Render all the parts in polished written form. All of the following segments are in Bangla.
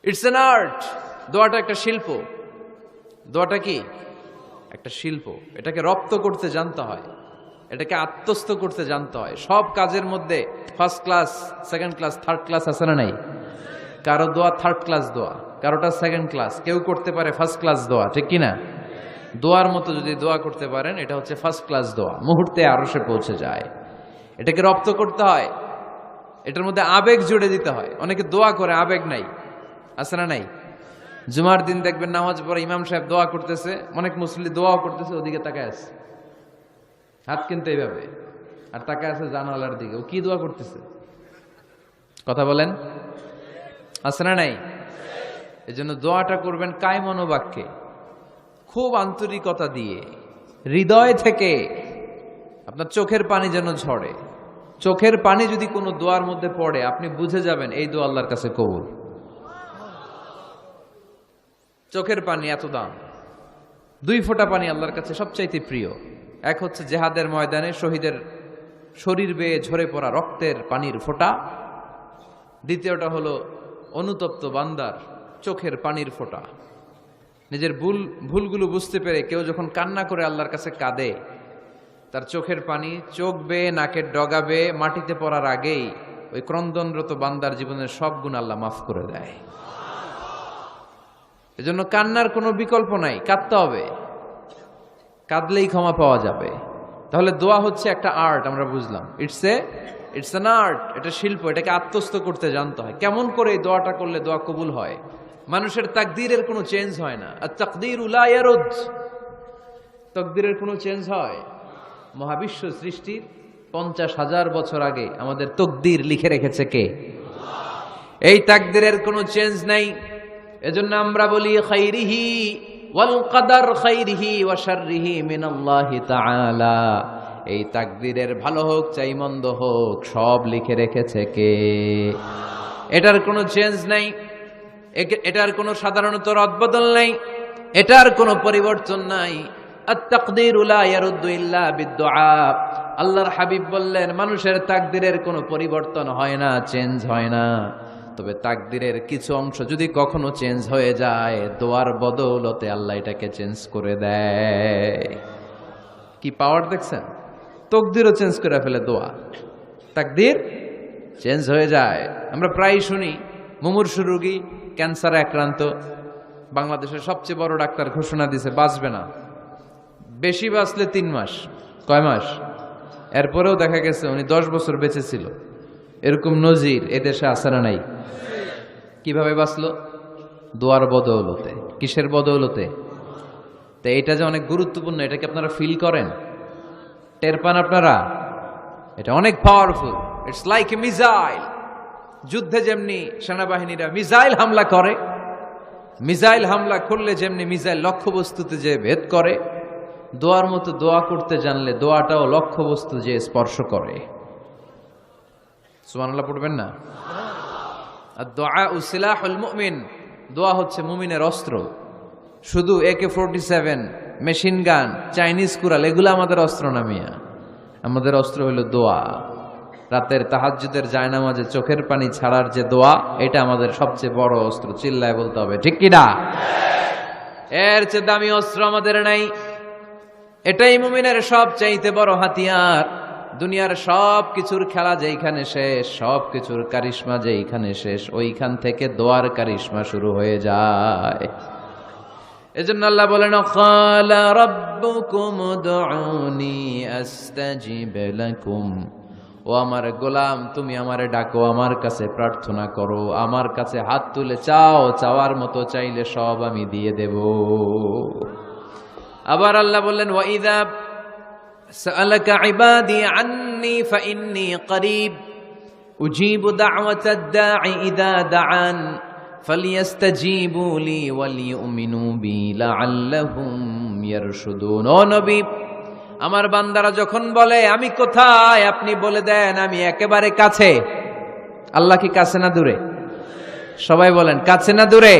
It's an art. দোয়াটা একটা শিল্প। দোয়াটা কি? একটা শিল্প। এটাকে রপ্ত করতে জানতে হয়, এটাকে আত্মস্থ করতে জানতে হয়। সব কাজের মধ্যে first class, second class, third class আছে না নাই? কারো দোয়া থার্ড ক্লাস দোয়া, কারোটা সেকেন্ড ক্লাস, কেউ করতে পারে ফার্স্ট ক্লাস দোয়া, ঠিক কিনা? দোয়ার মতো যদি দোয়া করতে পারেন, এটা হচ্ছে ফার্স্ট ক্লাস দোয়া, মুহূর্তে আরশে পৌঁছে যায়। এটাকে রপ্ত করতে হয়, এটার মধ্যে আবেগ জুড়ে দিতে হয়। অনেকে দোয়া করে আবেগ নাই, আছে না নাই? জুমার দিন দেখবেন নামাজ পড়ে ইমাম সাহেব দোয়া করতেছে, অনেক মুসল্লি দোয়াও করতেছে, ওদিকে তাকায় আছে, হাত কিন্তু এইভাবে, আর তাকায় আছে জানালার দিকে। ও কি দোয়া করতেছে? কথা বলেন, আছে না নাই? এই জন্য দোয়াটা করবেন কায় মনোবাক্যে, খুব আন্তরিকতা দিয়ে, হৃদয় থেকে। আপনার চোখের পানি যেন ঝরে। চোখের পানি যদি কোনো দোয়ার মধ্যে পড়ে, আপনি বুঝে যাবেন এই দোয়া আল্লাহর কাছে কবুল। চোখের পানি এত দাম। 2 ফোঁটা পানি আল্লাহর কাছে সবচাইতে প্রিয়। এক হচ্ছে জেহাদের ময়দানে শহীদের শরীর বেয়ে ঝরে পড়া রক্তের পানির ফোঁটা। দ্বিতীয়টা হলো অনুতপ্ত বান্দার চোখের পানির ফোঁটা। নিজের ভুলগুলো বুঝতে পেরে কেউ যখন কান্না করে আল্লাহর কাছে কাঁদে, তার চোখের পানি চোখ বেয়ে নাকের ডগা বেয়ে মাটিতে পড়ার আগেই ওই ক্রন্দনরত বান্দার জীবনের সব গুণ আল্লাহ মাফ করে দেয়। এজন্য কান্নার কোনো বিকল্প নাই, কাঁদতে হবে, কাঁদলেই ক্ষমা পাওয়া যাবে। তাহলে দোয়া হচ্ছে একটা আর্ট, আমরা বুঝলাম। ইটস অ্যান আর্ট, এটা শিল্প। এটাকে আত্মস্থ করতে জানতে হয়। কেমন করে এই দোয়াটা করলে দোয়া কবুল হয়? মানুষের তাকদীরের কোনো চেঞ্জ হয় না। আর তাকদীরু লা ইয়ারুদ, তাকদীরের কোনো চেঞ্জ হয়? মহাবিশ্ব সৃষ্টির 50,000 বছর আগে আমাদের তকদীর লিখে রেখেছে কে? এই তাকদীরের কোনো চেঞ্জ নাই। এজন্য আমরা বলি খাইরিহি ওয়াল কদর খাইরিহি ওয়া শাররিহি মিনাল্লাহি তাআলা। এই তাকদীরের ভালো হোক চাই মন্দ হোক, সব লিখে রেখেছে কে? এটার কোনো চেঞ্জ নাই, এটার কোনো সাধারণত রদবদল নাই, এটার কোনো পরিবর্তন নাই। আত-তাকদীরু লা ইয়ারুদ্দু ইল্লা বিদ-দুআ। আল্লাহর হাবিব বললেন, মানুষের তাকদীরের কোনো পরিবর্তন হয় না, চেঞ্জ হয় না। তবে তাকদীরের কিছু অংশ যদি কখনো চেঞ্জ হয়ে যায়, দোয়ার বদৌলতে আল্লাহ এটাকে চেঞ্জ করে দেয়। কি পাওয়ার দেখছেন? তকদীরও চেঞ্জ করে ফেলে দোয়া, তাকদীর চেঞ্জ হয়ে যায়। আমরা প্রায় শুনি মুমূর্ষু রোগী, ক্যান্সারে আক্রান্ত, বাংলাদেশের সবচেয়ে বড় ডাক্তার ঘোষণা দিয়েছে বাঁচবে না, বেশি বাঁচলে 3 মাস। কয় মাস? এরপরেও দেখা গেছে উনি 10 বছর বেঁচে ছিল। এরকম নজির এদেশে আছে না নাই? কিভাবে বাঁচলো? দোয়ার বদৌলতে। কিসের বদৌলতে? তো এটা যে অনেক গুরুত্বপূর্ণ, এটা কি আপনারা ফিল করেন, টের পান আপনারা? এটা অনেক powerful. It's like a missile. যুদ্ধে যেমনি সেনাবাহিনীরা মিসাইল হামলা করে, মিসাইল হামলা করলে যেমনি মিসাইল লক্ষ্যবস্তুতে যে ভেদ করে, দোয়ার মতো দোয়া করতে জানলে দোয়াটাও লক্ষ্যবস্তু যে স্পর্শ করে। সুবহানাল্লাহ পড়বেন না? আর-দুআউ সিলাহুল মুমিন। দোয়া হচ্ছে মুমিনের অস্ত্র। শুধু AK-47, machine gun, Chinese Corel এগুলো আমাদের অস্ত্র না মিয়া। আমাদের অস্ত্র হলো দোয়া। রাতের তাহাজ্জুদের জায়নামাজে চোখের পানি ছাড়ার যে দোয়া, এটা আমাদের সবচেয়ে বড় অস্ত্র। চিল্লায় বলতে হবে, ঠিক কি না? এর চেয়ে দামি অস্ত্র আমাদের নাই। এটাই মুমিনের সবচাইতে বড় হাতিয়ার। দুনিয়ার সব কিছুর খেলা যেইখানে শেষ, সব কিছুর কারিশমা যেইখানে শেষ, ওইখান থেকে দোয়ার কারিশমা শুরু হয়ে যায়। এজন্য আল্লাহ বলেন, ক্বালা রাব্বুকুম উদউনি আস্তাজিব লাকুম। ও আমার গোলাম, তুমি আমারে ডাকো, আমার কাছে প্রার্থনা করো, আমার কাছে হাত তুলে চাও, চাওয়ার মতো চাইলে সব আমি দিয়ে দেব। আবার আল্লাহ বললেন, ওয়া ইযা সাআলাকা ইবাদি আন্নী ফাইন্নী করিব উজিবু দাওয়াতাদ দাঈ ইযা দাআন ফালিয়াস্তাজিবু লি ওয়ালিউমিনু বি লাআল্লাহুম ইয়ারশুদুন। ও নবী, আমার বান্দারা যখন বলে আমি কোথায়, আপনি বলে দেন আমি একেবারে কাছে। আল্লাহ কি কাছে না দূরে? সবাই বলেন, কাছে না দূরে?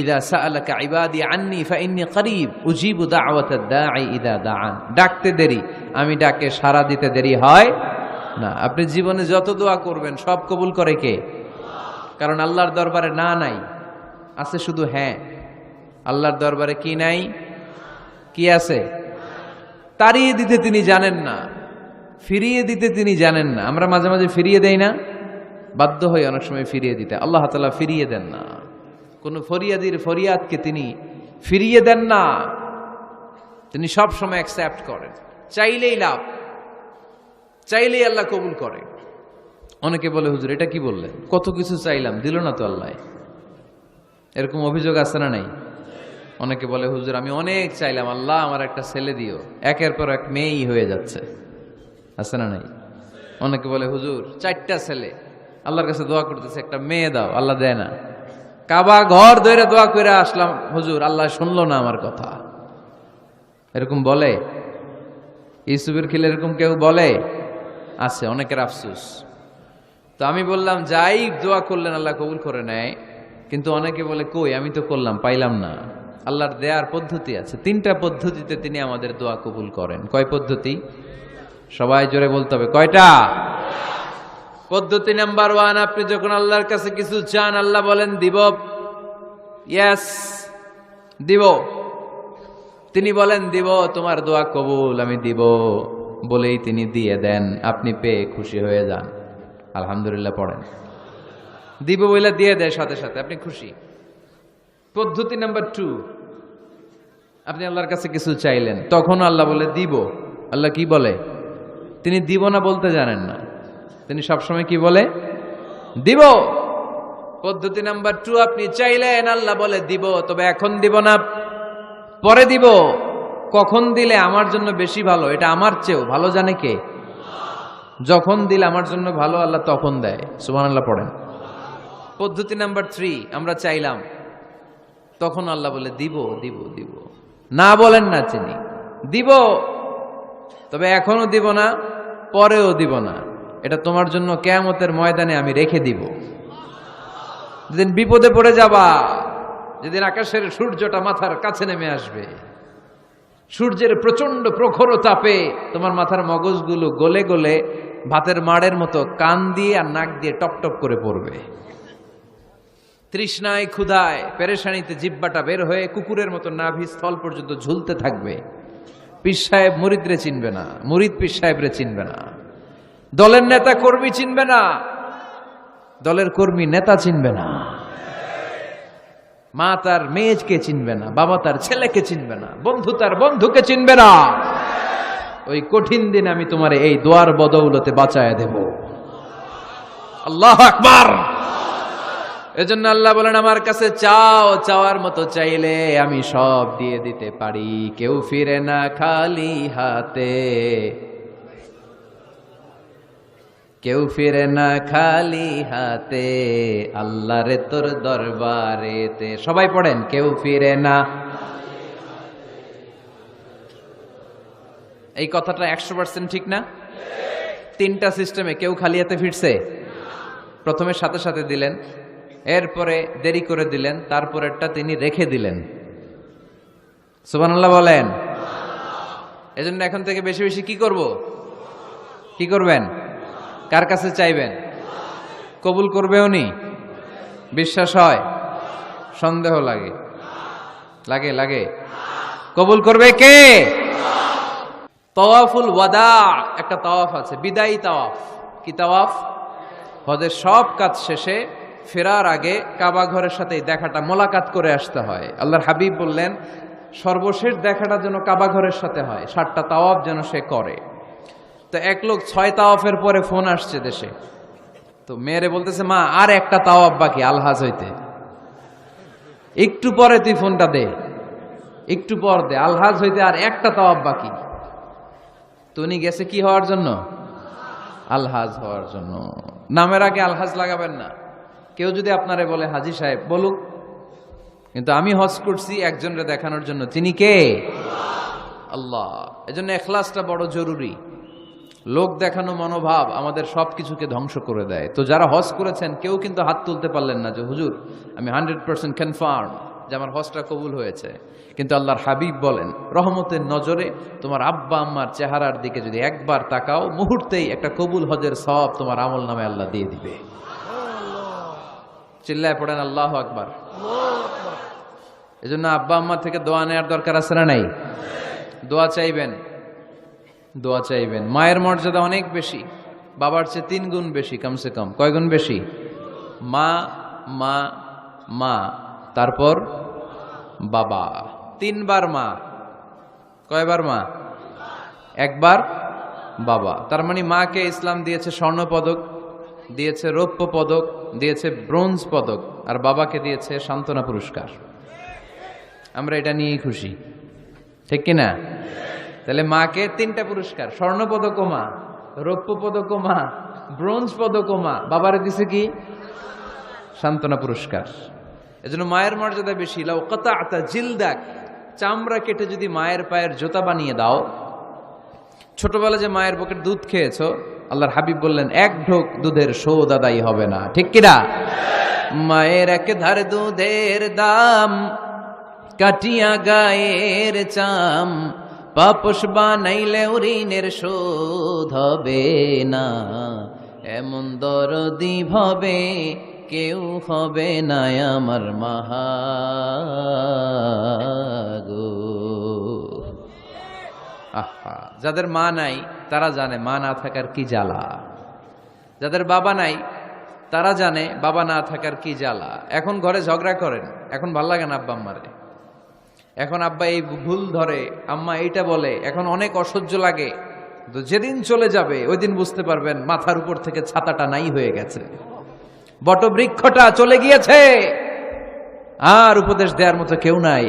ইযা সাআলাকা ইবাদি আন্নী ফাইন্নী করিব উজিবু দাওয়াতাদ দাঈ ইযা দাআন। ডাকতে দেরি, আমি ডাকে সাড়া দিতে দেরি হয় না। আপনি জীবনে যত দোয়া করবেন সব কবুল করে কে? কারণ আল্লাহর দরবারে না নাই, আছে শুধু হ্যাঁ। আল্লাহর দরবারে কি নাই? কি আছে? তাড়িয়ে দিতে তিনি জানেন না, ফিরিয়ে দিতে তিনি জানেন না। আমরা মাঝে মাঝে ফিরিয়ে দেই না, বাধ্য হয়ে অনেক সময় ফিরিয়ে দিতে। আল্লাহ তাআলা ফিরিয়ে দেন না, কোন ফরিয়াদির ফরিয়াদকে তিনি ফিরিয়ে দেন না, তিনি সব সময় অ্যাকসেপ্ট করেন। চাইলেই লাভ, চাইলেই আল্লাহ কবুল করে। অনেকে বলে হুজুর এটা কি বললেন, কত কিছু চাইলাম দিল না তো আল্লাহ, এরকম অভিযোগ আছে না নাই? অনেকে বলে হুজুর আমি অনেক চাইলাম আল্লাহ আমার একটা ছেলে দিও, একের পর এক মেয়েই হয়ে যাচ্ছে, আছে না নাই? অনেকে বলে হুজুর 4টা ছেলে, আল্লাহর কাছে দোয়া করতেছে একটা মেয়ে দাও, আল্লাহ দেয় না। কাবা ঘর ধরে দোয়া করে আসলাম হুজুর, আল্লাহ শুনলো না আমার কথা। এরকম বলে? ইউসুফের খিলে এরকম কেউ বলে? আছে, অনেকের আফসোস। তো আমি বললাম যাই দোয়া করলেন আল্লাহ কবুল করে নেয়, কিন্তু অনেকে বলে কই আমি তো করলাম পাইলাম না। আল্লাহর দেয়ার পদ্ধতি আছে, 3টা পদ্ধতিতে তিনি আমাদের দোয়া কবুল করেন। কয় পদ্ধতি? সবাই জোরে বলতে হবে, কয়টা? পদ্ধতি নাম্বার 1, আপনি যখন আল্লাহর কাছে কিছু চান আল্লাহ বলেন দিব, ইয়েস দিব। তিনি বলেন দিব, তোমার দোয়া কবুল, আমি দিব বলেই তিনি দিয়ে দেন। আপনি পেয়ে খুশি হয়ে যান, আলহামদুলিল্লাহ পড়েন। দিব বলে দিয়ে দেয় সাথে সাথে, আপনি খুশি। পদ্ধতি নাম্বার 2, আপনি আল্লাহর কাছে কিছু চাইলেন, তখন আল্লাহ বলে দিব। আল্লাহ কি বলে? তিনি দিব না বলতে জানেন না, তিনি সবসময় কি বলে? দিব। পদ্ধতি নাম্বার 2, আপনি চাইলেন আল্লাহ বলে দিব, তবে এখন দিব না, পরে দিব। কখন দিলে আমার জন্য বেশি ভালো, এটা আমার চেয়েও ভালো জানে কে? যখন দিলে আমার জন্য ভালো আল্লাহ তখন দেয়, সুবহানাল্লাহ পড়েন। পদ্ধতি নাম্বার 3, আমরা চাইলাম, তখন আল্লাহ বলে দিব দিব দিব, না বলেন না চিনি, দিব তবে এখনো দিব না, পরেও দিব না, এটা তোমার জন্য কিয়ামতের ময়দানে আমি রেখে দিব। যেদিন বিপদে পড়ে যাবা, যেদিন আকাশের সূর্যটা মাথার কাছে নেমে আসবে, সূর্যের প্রচন্ড প্রখর তাপে তোমার মাথার মগজগুলো গলে গলে ভাতের মাড়ের মতো কান দিয়ে আর নাক দিয়ে টপ টপ করে পড়বে। তৃষ্ণায় ক্ষুধায় পেরেশানিতে জিহ্বাটা বের হয়ে কুকুরের মতো নাভি স্থল পর্যন্ত ঝুলতে থাকবে। পীর সাহেব মুরিদরে চিনবে না, মুরিদ পীর সাহেবরে চিনবে না, দলের নেতা কর্মী চিনবে না, দলের কর্মী নেতা চিনবে না, মা তার মেয়েকে চিনবে না, বাবা তার ছেলেকে চিনবে না, বন্ধু তার বন্ধুকে চিনবে না। ওই কঠিন দিন আমি তোমার এই দোয়ার বদৌলতে বাঁচায় দেব। আল্লাহু আকবার। এজন্য আল্লাহ বলেন আমার কাছে চাও, চাওয়ার মতো চাইলে আমি সব দিয়ে দিতে পারি। কেউ ফিরে না খালি হাতে, কেউ ফিরে না খালি হাতে, আল্লাহরে তোর দরবারেতে। সবাই পড়েন, কেউ ফিরে না। এই কথাটা 100% ঠিক না? 3টা সিস্টেমে কেউ খালি হাতে ফিরছে? প্রথমে সাথে সাথে দিলেন, এরপরে দেরি করে দিলেন, তারপরেরটা তিনি রেখে দিলেন। সুবহানাল্লাহ বলেন। এজন্য এখন থেকে বেশি বেশি কি করব? কি করবেন? কার কাছে চাইবেন? কবুল করবে উনি? বিশ্বাস হয়? সন্দেহ লাগে? লাগে লাগে? কবুল করবে কে? তাওয়াফুল ওয়াদা একটা তাওয়াফ আছে, বিদায়ী তাওয়াফ। কি তাওয়াফ? হজের সব কাজ শেষে ফেরার আগে কাবা ঘরের সাথে দেখাটা, মোলাকাত করে আসতে হয়। আল্লাহর হাবিব বললেন সর্বশেষ দেখাটা যেন কাবা ঘরের সাথে হয়, 7টা তাওয়াফ যেন সে করে। তো এক লোক 6 তাওয়াফের পরে ফোন আসছে দেশে, তো মেয়েরে বলতেছে মা আর একটা তাওয়াফ বাকি আলহাজ হইতে, একটু পরে তুই ফোনটা দে, একটু পর দে, আলহাজ হইতে আর একটা তাওয়াফ বাকি। তো উনি গেছে কি হওয়ার জন্য? আলহাজ হওয়ার জন্য। নামের আগে আলহাজ লাগাবেন না। কেউ যদি আপনারে বলে হাজী সাহেব বলুক, কিন্তু আমি হজ করছি একজনরে দেখানোর জন্য, তিনি কে? আল্লাহ। এজন্য ইখলাসটা বড় জরুরি। লোক দেখানো মনোভাব আমাদের সবকিছুকে ধ্বংস করে দেয়। তো যারা হজ করেছেন কেউ কিন্তু হাত তুলতে পারলেন না যে হুজুর আমি 100% কনফার্ম যে আমার হজটা কবুল হয়েছে। কিন্তু আল্লাহর হাবিব বলেন রহমতের নজরে তোমার আব্বা আম্মার চেহারার দিকে যদি একবার তাকাও, মুহূর্তেই একটা কবুল হজের সওয়াব তোমার আমল নামে আল্লাহ দিয়ে দিবে। চিল্লায় পড়েন আল্লাহু আকবার। এজন্য আব্বা আম্মা থেকে দোয়া নেওয়ার দরকার আছে না নাই? দোয়া চাইবেন, দোয়া চাইবেন। মায়ের মর্যাদা অনেক বেশি, বাবার চেয়ে 3 গুণ বেশি, কমসে কম। কয় গুণ বেশি? মা মা মা, তারপর বাবা। 3 বার মা। কয়বার মা? 1 বার বাবা। তার মানে মাকে ইসলাম দিয়েছে স্বর্ণ পদক, দিয়েছে রৌপ্য পদক, দিয়েছে ব্রোঞ্জ পদক, আর বাবাকে দিয়েছে সান্ত্বনা পুরস্কার। আমরা এটা নিয়েই খুশি, ঠিক কিনা? তাহলে মাকে 3টা পুরস্কার, স্বর্ণ পদকও মা, রৌপ্য পদকও মা, ব্রোঞ্জ পদকও মা, বাবারে দিছে কি? সান্ত্বনা পুরস্কার। এজন্য মায়ের মর্যাদা বেশি। লাউ কাতা'তা জিলদাক, চামড়া কেটে যদি মায়ের পায়ের জুতা বানিয়ে দাও। ছোটবেলা যে মায়ের বুকের দুধ খেয়েছো, আল্লাহর হাবিব বললেন 1 ঢোক দুধের শোধ আদায় হবে না, ঠিক কিনা? মায়ের এক ধার দুধের দাম, কাটিয়া গায়ের চাম, পাপস বানাইলে ঋণের শোধ হবে না। এমন দরদি ভাবে কেউ হবে না আমার মাহাগো। আহা, যাদের মা নাই তারা জানে মা না থাকার কি জ্বালা। যাদের বাবা নাই তারা জানে বাবা না থাকার কি জ্বালা। এখন ঘরে ঝগড়া করেন, এখন ভাল লাগে না আব্বা আম্মারে, এখন আব্বা এই ভুল ধরে, আম্মা এইটা বলে, এখন অনেক অসহ্য লাগে। তো যেদিন চলে যাবে ওই দিন বুঝতে পারবেন মাথার উপর থেকে ছাতাটা নাই হয়ে গেছে, বটবৃক্ষটা চলে গিয়েছে, আর উপদেশ দেওয়ার মতো কেউ নাই,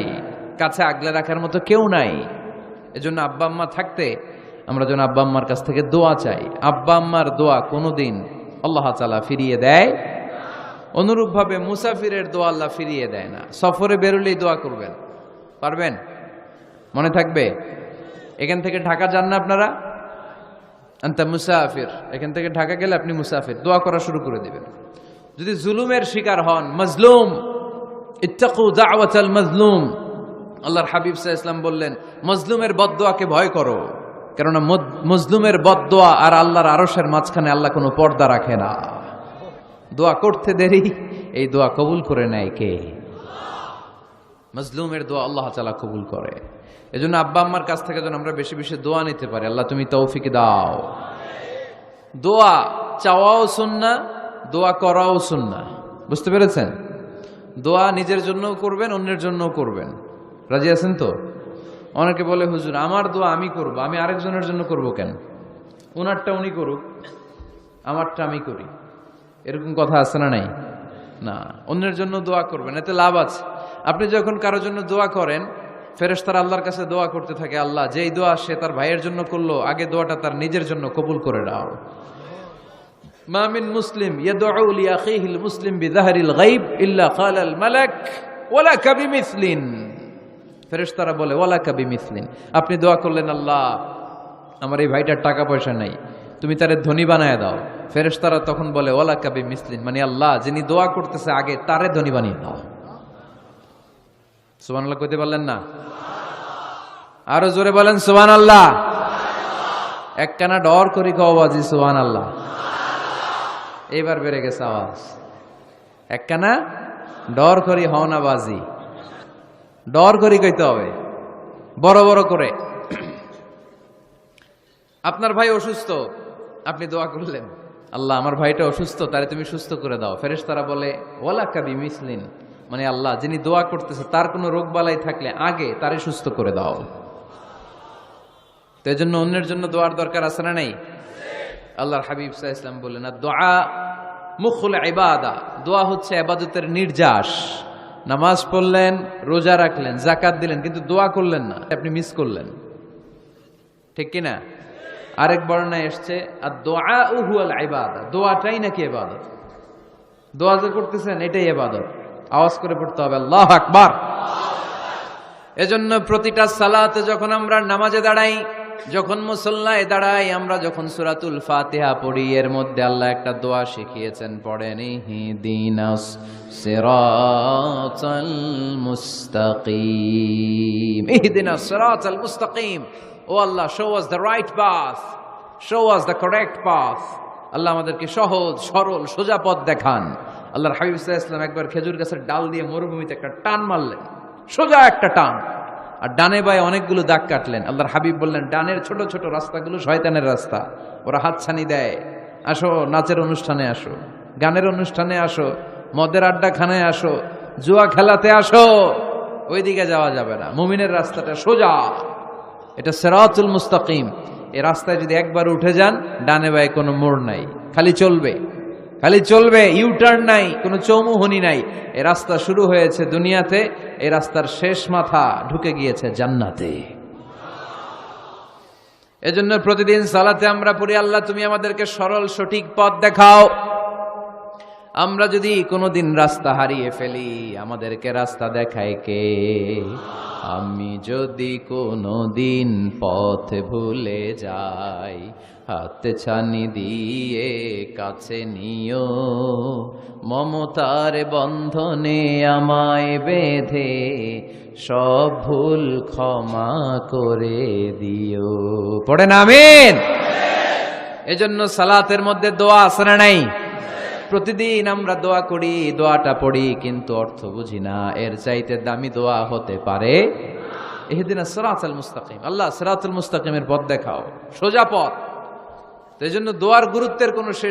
কাছে আগলে রাখার মতো কেউ নাই। এজন্য আব্বা আম্মা থাকতে আমরা যেন আব্বা আম্মার কাছ থেকে দোয়া চাই। আব্বা আম্মার দোয়া কোনোদিন আল্লাহ তাআলা ফিরিয়ে দেয়। অনুরূপভাবে মুসাফিরের দোয়া আল্লাহ ফিরিয়ে দেয় না। সফরে বেরোলেই দোয়া করবেন, পারবেন? মনে থাকবে? এখান থেকে ঢাকা যান না আপনারা? আনতা মুসাফির, এখান থেকে ঢাকা গেলে আপনি মুসাফির, দোয়া করা শুরু করে দিবেন। যদি জুলুমের শিকার হন, মাজলুম, ইত্তাকু দাওয়াতাল মাজলুম, আল্লাহর হাবিব সাল্লাল্লাহু আলাইহি ওয়াসাল্লাম বললেন মজলুমের বদদোয়াকে ভয় করো, কেননা মজলুমের বদদোয়া আর আল্লাহর আরশের মাঝখানে আল্লাহ কোনো পর্দা রাখে না। দোয়া করতে দেরি, এই দোয়া কবুল করে নেয় কে? মজলুমের দোয়া আল্লাহ তাআলা কবুল করে। এজন্য আব্বা আম্মার কাছ থেকে যেন আমরা বেশি বেশি দোয়া নিতে পারি। আল্লাহ তুমি তৌফিক দাও। দোয়া চাওয়াও সুন্নাহ, দোয়া করাও সুন্নাহ। বুঝতে পেরেছেন? দোয়া নিজের জন্যও করবেন, অন্যের জন্যও করবেন। রাজি আছেন তো? অনেকে বলে হুজুর আমার দোয়া আমি করব, আমি আরেকজনের জন্য করব কেন? ওনারটা উনি করুক, আমারটা আমি করি, এরকম কথা আছে না নাই? না, অন্যের জন্য দোয়া করবেন, এতে লাভ আছে। আপনি যখন কারোর জন্য দোয়া করেন, ফেরেশতারা আল্লাহর কাছে দোয়া করতে থাকে, আল্লাহ যেই দোয়া সে তার ভাইয়ের জন্য করলো, আগে দোয়াটা তার নিজের জন্য কবুল করে দাও। মা মিন মুসলিম ইয়াদউ লিআখিহিল মুসলিম বিযাহরিল গায়ব ইল্লা ক্বালাল মালাক ওয়ালাকা বিমিসলিন। ফেরেশতারা বলে ওয়ালাকা বিমিসলিন, আপনি দোয়া করলেন আল্লাহ আমার এই ভাইটার টাকা পয়সা নাই, তুমি তারে ধনী বানায় দাও। ফেরেশতারা তখন বলে ওয়ালাকা বিমিসলিন, মানে আল্লাহ যিনি দোয়া করতেছে আগে তারে ধনী বানিয়ে দাও। সুবহানাল্লাহ কইতে পারলেন না? আরো জোরে বলেন সুবহানাল্লাহ। একখানা ডর করি কও বাজি সুবহানাল্লাহ। এবার বেড়ে গেছে আওয়াজ। একখানা ডর করি হও না বাজি, ডর করি কইতে হবে বড় বড় করে। আপনার ভাই অসুস্থ, আপনি দোয়া করলেন আল্লাহ আমার ভাইটা অসুস্থ, তারে তুমি সুস্থ করে দাও। ফেরেশতারা বলে ওয়ালাকা বিমিসলিন, মানে আল্লাহ যিনি দোয়া করতেছে তার কোনো রোগ বালাই থাকলে আগে তারে সুস্থ করে দাও। তো এজন্য অন্যের জন্য দোয়ার দরকার আছে না নাই? আল্লাহর হাবিব সাল্লাল্লাহু আলাইহি ওয়াসাল্লাম বললেন দোয়া মুখুল ইবাদা, দোয়া হচ্ছে ইবাদতের নির্যাস। নামাজ পড়লেন, রোজা রাখলেন, যাকাত দিলেন, কিন্তু দোয়া করলেন না, আপনি মিস করলেন, ঠিক কি না? আরেক বর্ণনায় এসেছে আদ-দুআউ হুয়াল ইবাদা, দোয়াটাই নাকি ইবাদত। দোয়া যে করতেছেন এটাই ইবাদত। আওয়াজ করে পড়তে হবে আল্লাহু আকবার। এজন্য প্রতিটা সালাতে যখন আমরা নামাজে দাঁড়াই, যখন মুসল্লায় দাঁড়াই, আমরা যখন সূরাতুল ফাতিহা পড়ি, এর মধ্যে আল্লাহ একটা দোয়া শিখিয়েছেন, পড়েন ইহদিনাস সিরাতাল মুস্তাকিম। ইহদিনাস সিরাতাল মুস্তাকিম, O Allah show us the right path, show us the correct path. আল্লাহ আমাদেরকে সহজ সরল সোজা পথ দেখান। আল্লাহর হাবিব সাল্লাল্লাহু আলাইহি ওয়াসাল্লাম একবার খেজুর গাছের ডাল দিয়ে মরুভূমিতে একটা টান মারলেন, সোজা একটা টান, আর ডানে বায়ে অনেকগুলো দাগ কাটলেন। আল্লাহর হাবিব বললেন, ডানের ছোট ছোট রাস্তাগুলো শয়তানের রাস্তা, ওরা হাতছানি দেয়, আসো নাচের অনুষ্ঠানে আসো, গানের অনুষ্ঠানে আসো, মদের আড্ডাখানায় আসো, জুয়া খেলাতে আসো, ওইদিকে যাওয়া যাবে না। মুমিনের রাস্তাটা সোজা, এটা সিরাতুল মুস্তাকিম। এই রাস্তায় যদি একবার উঠে যান, ডানে বায়ে কোনো মোড় নাই, খালি চলবে, খালি চলবে, ইউটার্ন নাই, কোনো চৌমুহনী নাই। এই রাস্তা শুরু হয়েছে দুনিয়াতে, এই রাস্তার শেষ মাথা ঢুকে গিয়েছে জান্নাতে। এজন্য প্রতিদিন সালাতে আমরা পড়ি, আল্লাহ তুমি আমাদেরকে সরল সঠিক পথ দেখাও। আমরা যদি কোনোদিন রাস্তা হারিয়ে ফেলি, আমাদেরকে রাস্তা দেখায় কে? আমি যদি কোনোদিন পথ ভুলে যাই, হাতে ছানি দিয়ে কাছে নিও, মমতার বন্ধনে আমায় বেঁধে সব ভুল ক্ষমা করে দিও। পড়েন আমিন। এজন্য সালাতের মধ্যে দোয়া আছে না নাই? প্রতিদিন আমরা দোয়া করি, দোয়াটা পড়ি, কিন্তু অর্থ বুঝি না। এর চাইতে দামি দোয়া হতে পারে? ইহদিনাস সিরাতাল মুস্তাকিম, আল্লাহ সিরাতুল মুস্তাকিমের পথ দেখাও, সোজা পথ। তো এই জন্য দোয়ার গুরুত্বের কোনো শেষ